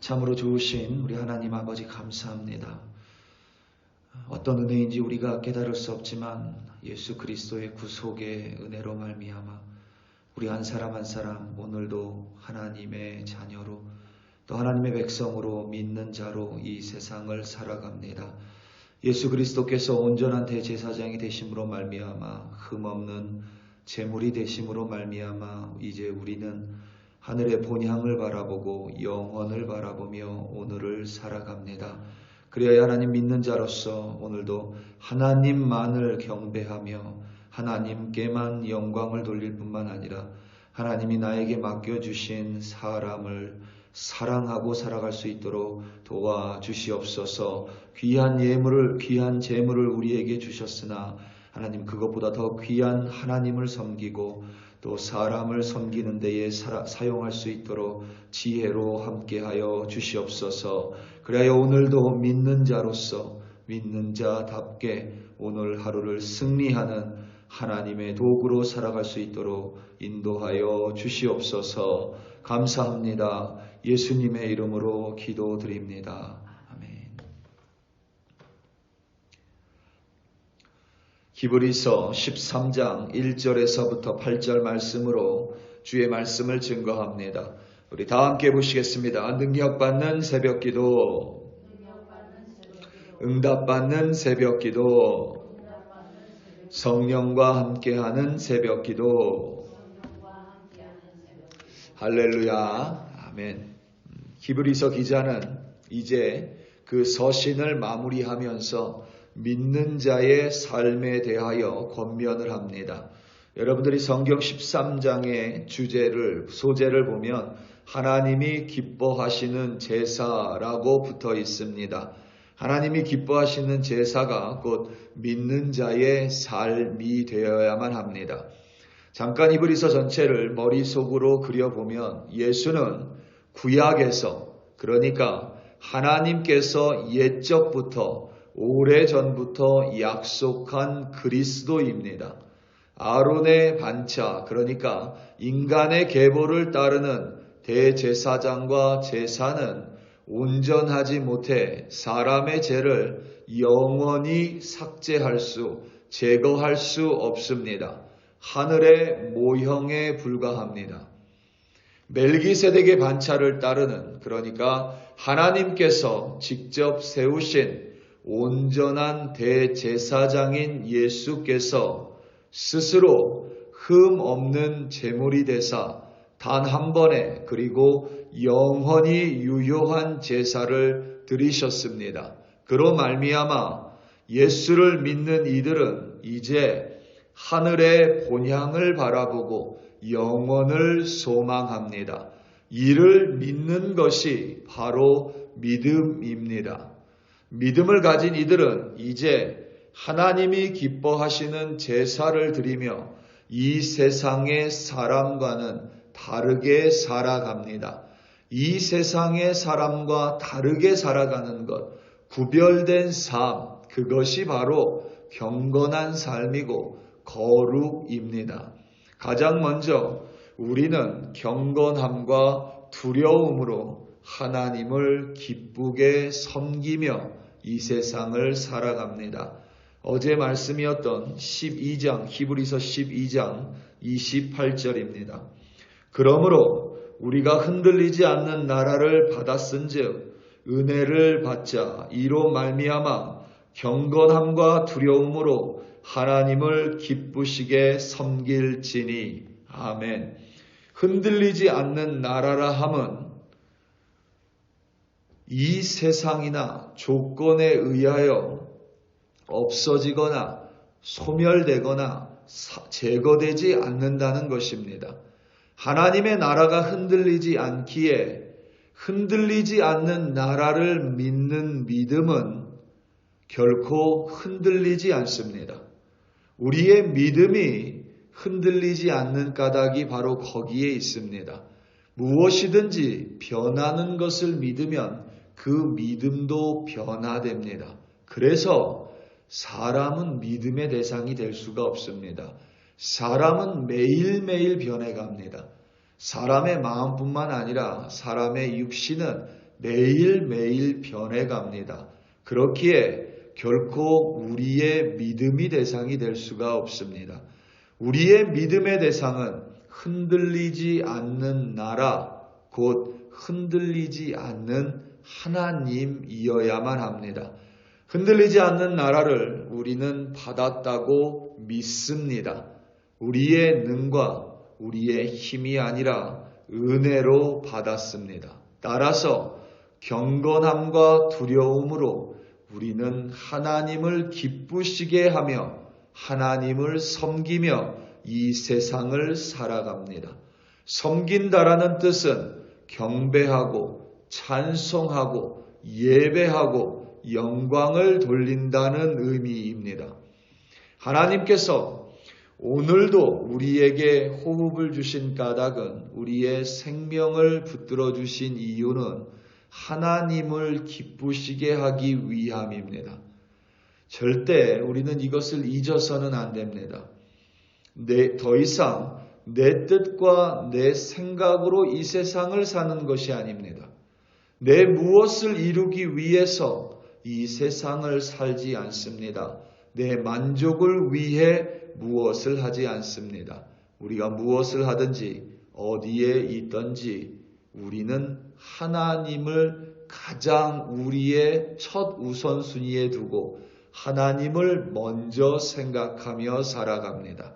참으로 좋으신 우리 하나님 아버지 감사합니다. 어떤 은혜인지 우리가 깨달을 수 없지만 예수 그리스도의 구속의 은혜로 말미암아 우리 한 사람 한 사람 오늘도 하나님의 자녀로 또 하나님의 백성으로 믿는 자로 이 세상을 살아갑니다. 예수 그리스도께서 온전한 대제사장이 되심으로 말미암아 흠없는 제물이 되심으로 말미암아 이제 우리는 하늘의 본향을 바라보고 영원을 바라보며 오늘을 살아갑니다. 그래야 하나님 믿는 자로서 오늘도 하나님만을 경배하며 하나님께만 영광을 돌릴 뿐만 아니라 하나님이 나에게 맡겨주신 사람을 사랑하고 살아갈 수 있도록 도와주시옵소서. 귀한 재물을 우리에게 주셨으나 하나님 그것보다 더 귀한 하나님을 섬기고 또 사람을 섬기는 데에 사용할 수 있도록 지혜로 함께하여 주시옵소서. 그래야 오늘도 믿는 자로서 믿는 자답게 오늘 하루를 승리하는 하나님의 도구로 살아갈 수 있도록 인도하여 주시옵소서. 감사합니다. 예수님의 이름으로 기도드립니다. 아멘. 히브리서 13장 1절에서부터 8절 말씀으로 주의 말씀을 증거합니다. 우리 다 함께 보시겠습니다. 능력받는 새벽기도, 응답받는 새벽기도, 성령과 함께하는 새벽기도. 할렐루야. 아멘. 히브리서 기자는 이제 그 서신을 마무리하면서 믿는 자의 삶에 대하여 권면을 합니다. 여러분들이 성경 13장의 소제를 보면 하나님이 기뻐하시는 제사라고 붙어 있습니다. 하나님이 기뻐하시는 제사가 곧 믿는 자의 삶이 되어야만 합니다. 잠깐 히브리서 전체를 머릿속으로 그려보면 예수는 구약에서, 그러니까 하나님께서 옛적부터 오래전부터 약속한 그리스도입니다. 아론의 반차, 그러니까 인간의 계보를 따르는 대제사장과 제사는 온전하지 못해 사람의 죄를 영원히 제거할 수 없습니다. 하늘의 모형에 불과합니다. 멜기세덱의 반차를 따르는, 그러니까 하나님께서 직접 세우신 온전한 대제사장인 예수께서 스스로 흠 없는 제물이 되사 단 한 번에 그리고 영원히 유효한 제사를 드리셨습니다. 그로 말미암아 예수를 믿는 이들은 이제 하늘의 본향을 바라보고 영원을 소망합니다. 이를 믿는 것이 바로 믿음입니다. 믿음을 가진 이들은 이제 하나님이 기뻐하시는 제사를 드리며 이 세상의 사람과는 다르게 살아갑니다. 이 세상의 사람과 다르게 살아가는 것, 구별된 삶, 그것이 바로 경건한 삶이고 거룩입니다. 가장 먼저 우리는 경건함과 두려움으로 하나님을 기쁘게 섬기며 이 세상을 살아갑니다. 어제 말씀이었던 히브리서 12장 28절입니다. 그러므로 우리가 흔들리지 않는 나라를 받았은즉 은혜를 받자 이로 말미암아 경건함과 두려움으로 하나님을 기쁘시게 섬길지니. 아멘. 흔들리지 않는 나라라 함은 이 세상이나 조건에 의하여 없어지거나 소멸되거나 제거되지 않는다는 것입니다. 하나님의 나라가 흔들리지 않기에 흔들리지 않는 나라를 믿는 믿음은 결코 흔들리지 않습니다. 우리의 믿음이 흔들리지 않는 까닭이 바로 거기에 있습니다. 무엇이든지 변하는 것을 믿으면 그 믿음도 변화됩니다. 그래서 사람은 믿음의 대상이 될 수가 없습니다. 사람은 매일매일 변해갑니다. 사람의 마음뿐만 아니라 사람의 육신은 매일매일 변해갑니다. 그렇기에 결코 우리의 믿음이 대상이 될 수가 없습니다. 우리의 믿음의 대상은 흔들리지 않는 나라, 곧 흔들리지 않는 하나님이어야만 합니다. 흔들리지 않는 나라를 우리는 받았다고 믿습니다. 우리의 능과 우리의 힘이 아니라 은혜로 받았습니다. 따라서 경건함과 두려움으로 우리는 하나님을 기쁘시게 하며 하나님을 섬기며 이 세상을 살아갑니다. 섬긴다라는 뜻은 경배하고 찬송하고 예배하고 영광을 돌린다는 의미입니다. 하나님께서 오늘도 우리에게 호흡을 주신 까닭은, 우리의 생명을 붙들어 주신 이유는 하나님을 기쁘시게 하기 위함입니다. 절대 우리는 이것을 잊어서는 안 됩니다. 더 이상 내 뜻과 내 생각으로 이 세상을 사는 것이 아닙니다. 내 무엇을 이루기 위해서 이 세상을 살지 않습니다. 내 만족을 위해 무엇을 하지 않습니다. 우리가 무엇을 하든지 어디에 있든지 우리는 하나님을 가장 우리의 첫 우선순위에 두고 하나님을 먼저 생각하며 살아갑니다.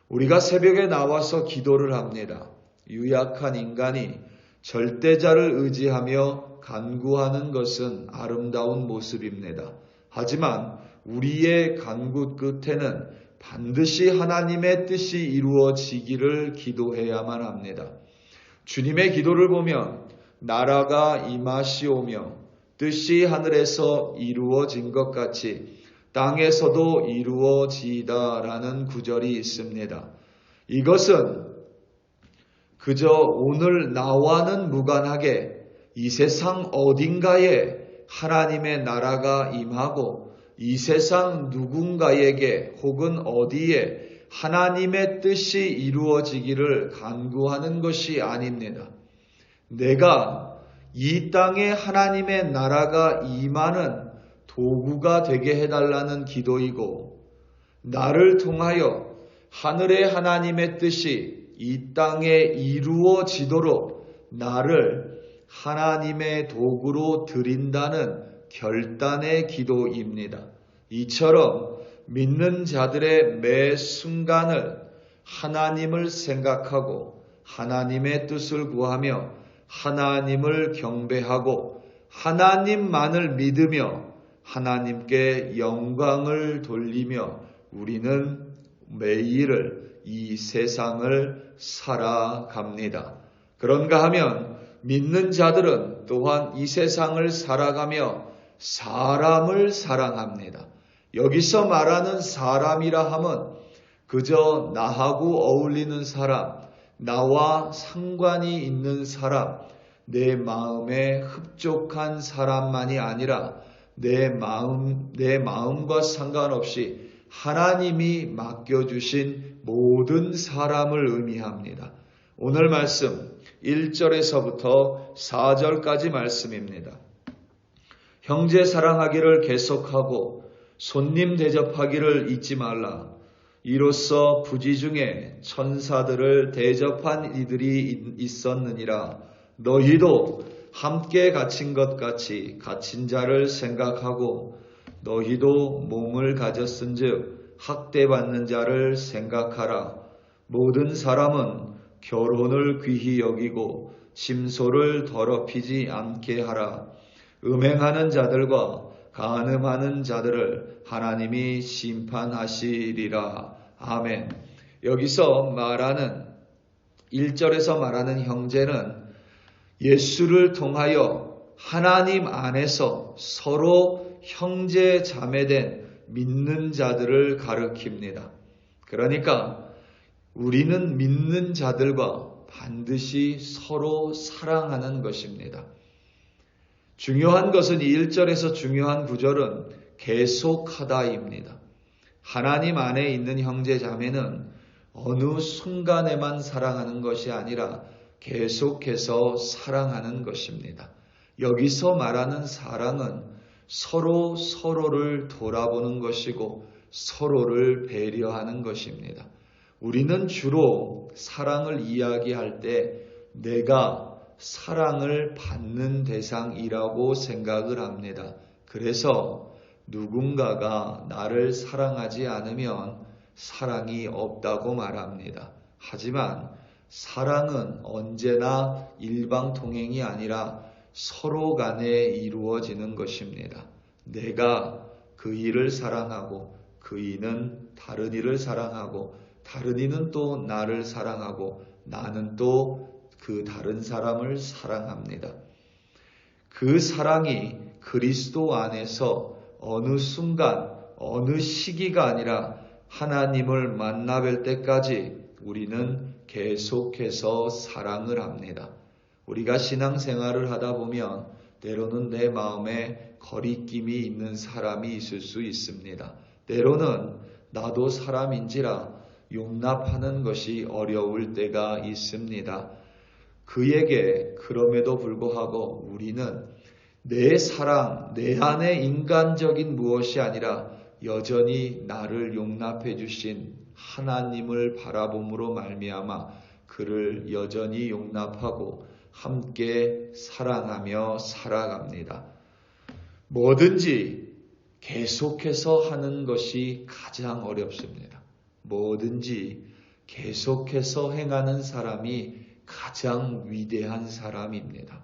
우리가 새벽에 나와서 기도를 합니다. 유약한 인간이 절대자를 의지하며 간구하는 것은 아름다운 모습입니다. 하지만 우리의 간구 끝에는 반드시 하나님의 뜻이 이루어지기를 기도해야만 합니다. 주님의 기도를 보면 나라가 임하시오며 뜻이 하늘에서 이루어진 것 같이 땅에서도 이루어지이다라는 구절이 있습니다. 이것은 그저 오늘 나와는 무관하게 이 세상 어딘가에 하나님의 나라가 임하고 이 세상 누군가에게 혹은 어디에 하나님의 뜻이 이루어지기를 간구하는 것이 아닙니다. 내가 이 땅에 하나님의 나라가 임하는 도구가 되게 해달라는 기도이고, 나를 통하여 하늘의 하나님의 뜻이 이 땅에 이루어지도록 나를 하나님의 도구로 드린다는 결단의 기도입니다. 이처럼 믿는 자들의 매 순간을 하나님을 생각하고 하나님의 뜻을 구하며 하나님을 경배하고 하나님만을 믿으며 하나님께 영광을 돌리며 우리는 매일을 이 세상을 살아갑니다. 그런가 하면 믿는 자들은 또한 이 세상을 살아가며 사람을 사랑합니다. 여기서 말하는 사람이라 함은 그저 나하고 어울리는 사람, 나와 상관이 있는 사람, 내 마음에 흡족한 사람만이 아니라 내 마음과 상관없이 하나님이 맡겨주신 모든 사람을 의미합니다. 오늘 말씀 1절에서부터 4절까지 말씀입니다. 형제 사랑하기를 계속하고 손님 대접하기를 잊지 말라. 이로써 부지 중에 천사들을 대접한 이들이 있었느니라. 너희도 함께 갇힌 것 같이 갇힌 자를 생각하고 너희도 몸을 가졌은즉 학대받는 자를 생각하라. 모든 사람은 결혼을 귀히 여기고 침소를 더럽히지 않게 하라. 음행하는 자들과 간음하는 자들을 하나님이 심판하시리라. 아멘. 여기서 말하는 1절에서 말하는 형제는 예수를 통하여 하나님 안에서 서로 형제 자매된 믿는 자들을 가리킵니다. 그러니까 우리는 믿는 자들과 반드시 서로 사랑하는 것입니다. 중요한 것은 이 1절에서 중요한 구절은 계속하다입니다. 하나님 안에 있는 형제 자매는 어느 순간에만 사랑하는 것이 아니라 계속해서 사랑하는 것입니다. 여기서 말하는 사랑은 서로 서로를 돌아보는 것이고 서로를 배려하는 것입니다. 우리는 주로 사랑을 이야기할 때 내가 사랑을 받는 대상이라고 생각을 합니다. 그래서 누군가가 나를 사랑하지 않으면 사랑이 없다고 말합니다. 하지만 사랑은 언제나 일방통행이 아니라 서로 간에 이루어지는 것입니다. 내가 그 이를 사랑하고 그 이는 다른 이를 사랑하고 다른 이는 또 나를 사랑하고 나는 또 그 다른 사람을 사랑합니다. 그 사랑이 그리스도 안에서 어느 순간, 어느 시기가 아니라 하나님을 만나 뵐 때까지 우리는 계속해서 사랑을 합니다. 우리가 신앙생활을 하다 보면 때로는 내 마음에 거리낌이 있는 사람이 있을 수 있습니다. 때로는 나도 사람인지라 용납하는 것이 어려울 때가 있습니다. 그에게 그럼에도 불구하고 우리는 내 사랑, 내 안에 인간적인 무엇이 아니라 여전히 나를 용납해 주신 하나님을 바라봄으로 말미암아 그를 여전히 용납하고 함께 사랑하며 살아갑니다. 뭐든지 계속해서 하는 것이 가장 어렵습니다. 뭐든지 계속해서 행하는 사람이 가장 위대한 사람입니다.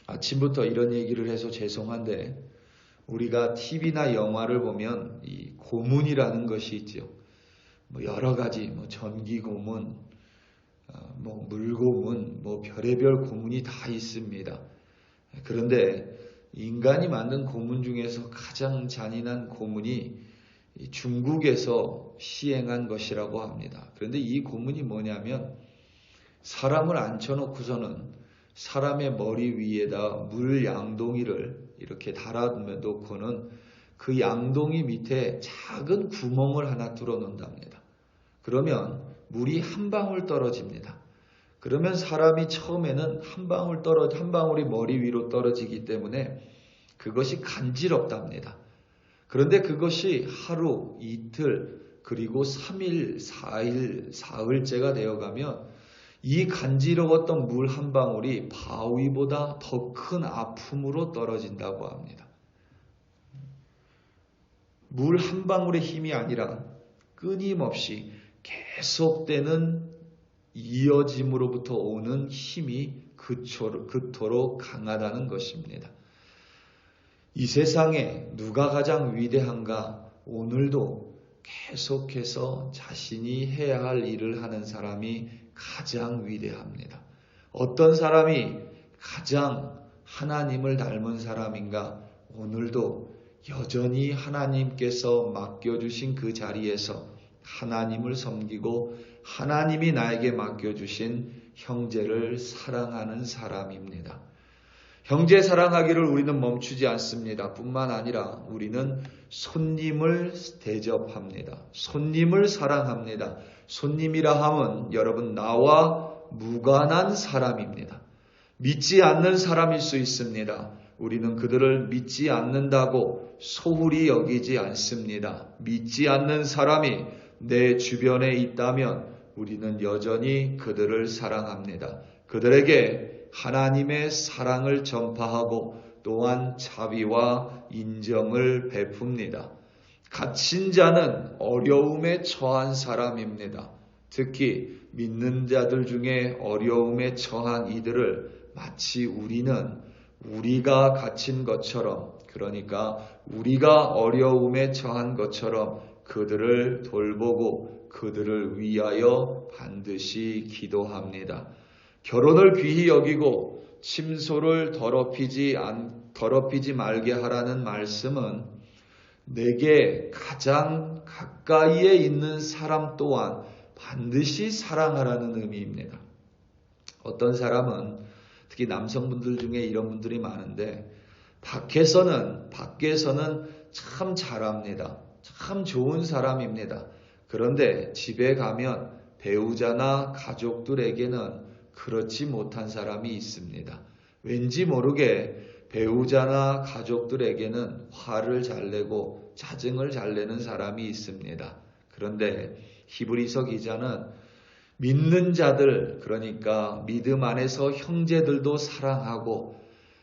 아침부터 이런 얘기를 해서 죄송한데 우리가 TV나 영화를 보면 이 고문이라는 것이 있죠. 여러 가지 전기 고문, 물고문, 별의별 고문이 다 있습니다. 그런데 인간이 만든 고문 중에서 가장 잔인한 고문이 중국에서 시행한 것이라고 합니다. 그런데 이 고문이 뭐냐면 사람을 앉혀놓고서는 사람의 머리 위에다 물 양동이를 이렇게 달아놓고는 그 양동이 밑에 작은 구멍을 하나 뚫어 놓는답니다. 그러면 물이 한 방울 떨어집니다. 그러면 사람이 처음에는 한 방울이 머리 위로 떨어지기 때문에 그것이 간지럽답니다. 그런데 그것이 하루, 이틀, 그리고 3일, 4일, 사흘째가 되어가면 이 간지러웠던 물 한 방울이 바위보다 더 큰 아픔으로 떨어진다고 합니다. 물 한 방울의 힘이 아니라 끊임없이 계속되는 이어짐으로부터 오는 힘이 그토록 강하다는 것입니다. 이 세상에 누가 가장 위대한가? 오늘도 계속해서 자신이 해야 할 일을 하는 사람이 가장 위대합니다. 어떤 사람이 가장 하나님을 닮은 사람인가? 오늘도 여전히 하나님께서 맡겨주신 그 자리에서 하나님을 섬기고 하나님이 나에게 맡겨주신 형제를 사랑하는 사람입니다. 형제 사랑하기를 우리는 멈추지 않습니다. 뿐만 아니라 우리는 손님을 대접합니다. 손님을 사랑합니다. 손님이라 함은 여러분 나와 무관한 사람입니다. 믿지 않는 사람일 수 있습니다. 우리는 그들을 믿지 않는다고 소홀히 여기지 않습니다. 믿지 않는 사람이 내 주변에 있다면 우리는 여전히 그들을 사랑합니다. 그들에게 하나님의 사랑을 전파하고 또한 자비와 인정을 베풉니다. 갇힌 자는 어려움에 처한 사람입니다. 특히 믿는 자들 중에 어려움에 처한 이들을 마치 우리가 갇힌 것처럼, 그러니까 우리가 어려움에 처한 것처럼 그들을 돌보고 그들을 위하여 반드시 기도합니다. 결혼을 귀히 여기고 침소를 더럽히지 말게 하라는 말씀은 내게 가장 가까이에 있는 사람 또한 반드시 사랑하라는 의미입니다. 어떤 사람은 특히 남성분들 중에 이런 분들이 많은데 밖에서는 참 잘합니다. 참 좋은 사람입니다. 그런데 집에 가면 배우자나 가족들에게는 그렇지 못한 사람이 있습니다. 왠지 모르게 배우자나 가족들에게는 화를 잘 내고 짜증을 잘 내는 사람이 있습니다. 그런데 히브리서 기자는 믿는 자들, 그러니까 믿음 안에서 형제들도 사랑하고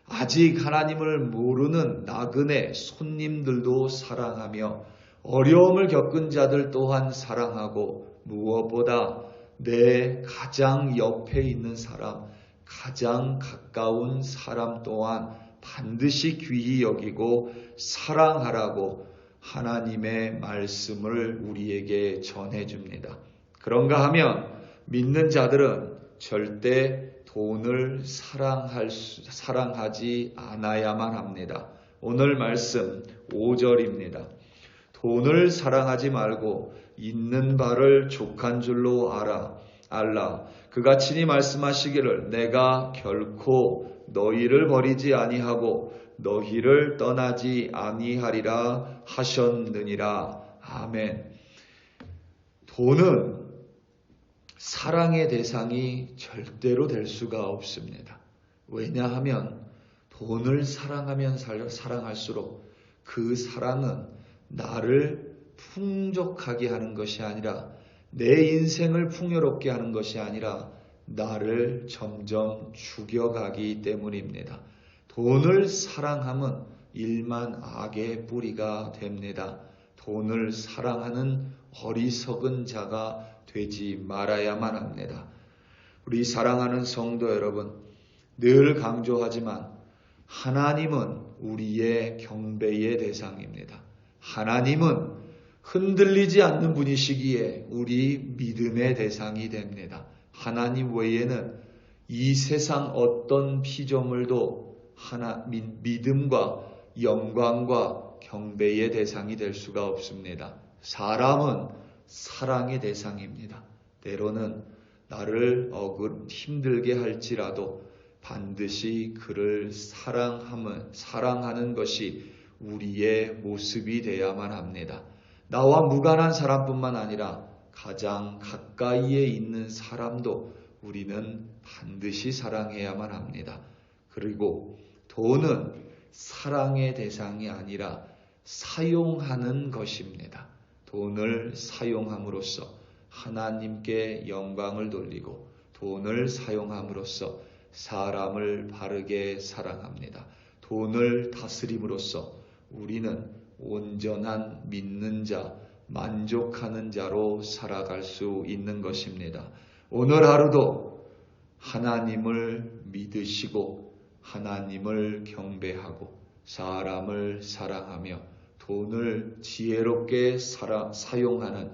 아직 하나님을 모르는 나그네 손님들도 사랑하며 어려움을 겪은 자들 또한 사랑하고 무엇보다 내 가장 옆에 있는 사람, 가장 가까운 사람 또한 반드시 귀히 여기고 사랑하라고 하나님의 말씀을 우리에게 전해줍니다. 그런가 하면 믿는 자들은 절대 돈을 사랑하지 않아야만 합니다. 오늘 말씀 5절입니다. 돈을 사랑하지 말고 있는 바를 족한 줄로 알라. 그가 친히 말씀하시기를 내가 결코 너희를 버리지 아니하고 너희를 떠나지 아니하리라 하셨느니라. 아멘. 돈은 사랑의 대상이 절대로 될 수가 없습니다. 왜냐하면 돈을 사랑하면 사랑할수록 그 사랑은 나를 풍족하게 하는 것이 아니라 내 인생을 풍요롭게 하는 것이 아니라 나를 점점 죽여가기 때문입니다. 돈을 사랑함은 일만 악의 뿌리가 됩니다. 돈을 사랑하는 어리석은 자가 되지 말아야만 합니다. 우리 사랑하는 성도 여러분, 늘 강조하지만 하나님은 우리의 경배의 대상입니다. 하나님은 흔들리지 않는 분이시기에 우리 믿음의 대상이 됩니다. 하나님 외에는 이 세상 어떤 피조물도 믿음과 영광과 경배의 대상이 될 수가 없습니다. 사람은 사랑의 대상입니다. 때로는 나를 힘들게 할지라도 반드시 그를 사랑하는 것이 우리의 모습이 되어야만 합니다. 나와 무관한 사람뿐만 아니라 가장 가까이에 있는 사람도 우리는 반드시 사랑해야만 합니다. 그리고 돈은 사랑의 대상이 아니라 사용하는 것입니다. 돈을 사용함으로써 하나님께 영광을 돌리고 돈을 사용함으로써 사람을 바르게 사랑합니다. 돈을 다스림으로써 우리는 온전한 믿는 자, 만족하는 자로 살아갈 수 있는 것입니다. 오늘 하루도 하나님을 믿으시고 하나님을 경배하고 사람을 사랑하며 돈을 지혜롭게 사용하는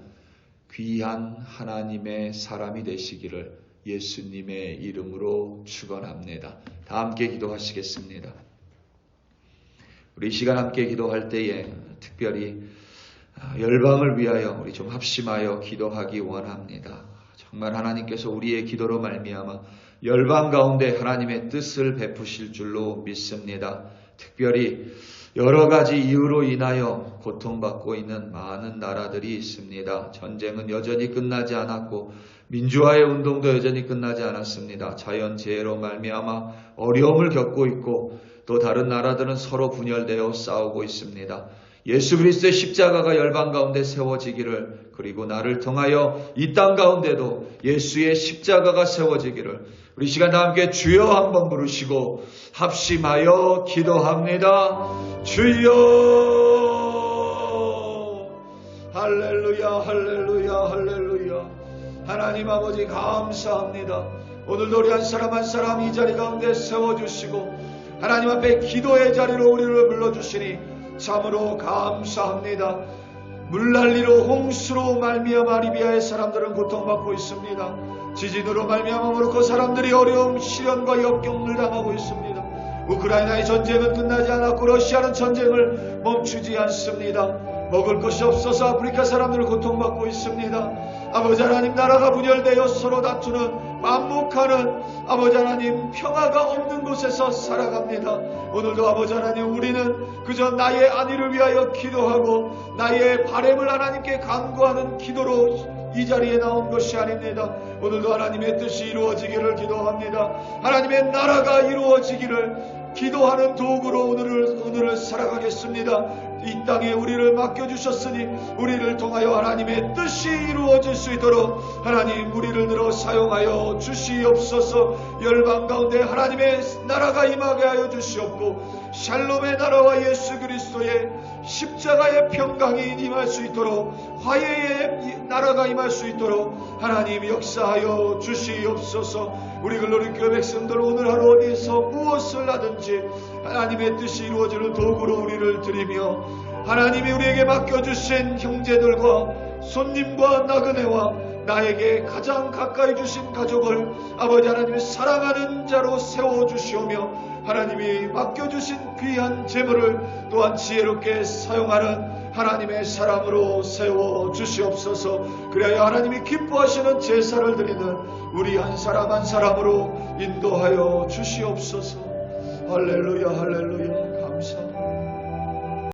귀한 하나님의 사람이 되시기를 예수님의 이름으로 축원합니다. 다 함께 기도하시겠습니다. 우리 이 시간 함께 기도할 때에 특별히 열방을 위하여 우리 좀 합심하여 기도하기 원합니다. 정말 하나님께서 우리의 기도로 말미암아 열방 가운데 하나님의 뜻을 베푸실 줄로 믿습니다. 특별히 여러 가지 이유로 인하여 고통받고 있는 많은 나라들이 있습니다. 전쟁은 여전히 끝나지 않았고 민주화의 운동도 여전히 끝나지 않았습니다. 자연재해로 말미암아 어려움을 겪고 있고 또 다른 나라들은 서로 분열되어 싸우고 있습니다. 예수 그리스도의 십자가가 열방 가운데 세워지기를, 그리고 나를 통하여 이 땅 가운데도 예수의 십자가가 세워지기를 우리 시간 다 함께 주여 한번 부르시고 합심하여 기도합니다. 주여, 할렐루야, 할렐루야, 할렐루야. 하나님 아버지 감사합니다. 오늘도 우리 한 사람 한 사람 이 자리 가운데 세워주시고 하나님 앞에 기도의 자리로 우리를 불러주시니 참으로 감사합니다. 물난리로 홍수로 말미암아 리비아의 사람들은 고통받고 있습니다. 지진으로 말미암아 모로코 사람들이 어려움, 시련과 역경을 당하고 있습니다. 우크라이나의 전쟁은 끝나지 않았고 러시아는 전쟁을 멈추지 않습니다. 먹을 것이 없어서 아프리카 사람들은 고통받고 있습니다. 아버지 하나님, 나라가 분열되어 서로 다투는 반목하는 아버지 하나님, 평화가 없는 곳에서 살아갑니다. 오늘도 아버지 하나님, 우리는 그저 나의 안위를 위하여 기도하고 나의 바램을 하나님께 간구하는 기도로 이 자리에 나온 것이 아닙니다. 오늘도 하나님의 뜻이 이루어지기를 기도합니다. 하나님의 나라가 이루어지기를 기도하는 도구로 오늘을 살아가겠습니다. 이 땅에 우리를 맡겨주셨으니 우리를 통하여 하나님의 뜻이 이루어질 수 있도록 하나님 우리를 들어 사용하여 주시옵소서. 열방 가운데 하나님의 나라가 임하게 하여 주시옵고 샬롬의 나라와 예수 그리스도의 십자가의 평강이 임할 수 있도록 화해의 나라가 임할 수 있도록 하나님 역사하여 주시옵소서. 우리 글로리교회 백성들 오늘 하루 어디서 무엇을 하든지 하나님의 뜻이 이루어지는 도구로 우리를 드리며 하나님이 우리에게 맡겨주신 형제들과 손님과 나그네와 나에게 가장 가까이 주신 가족을 아버지 하나님이 사랑하는 자로 세워주시오며 하나님이 맡겨주신 귀한 재물을 또한 지혜롭게 사용하는 하나님의 사람으로 세워주시옵소서. 그래야 하나님이 기뻐하시는 제사를 드리는 우리 한 사람 한 사람으로 인도하여 주시옵소서. 할렐루야 할렐루야.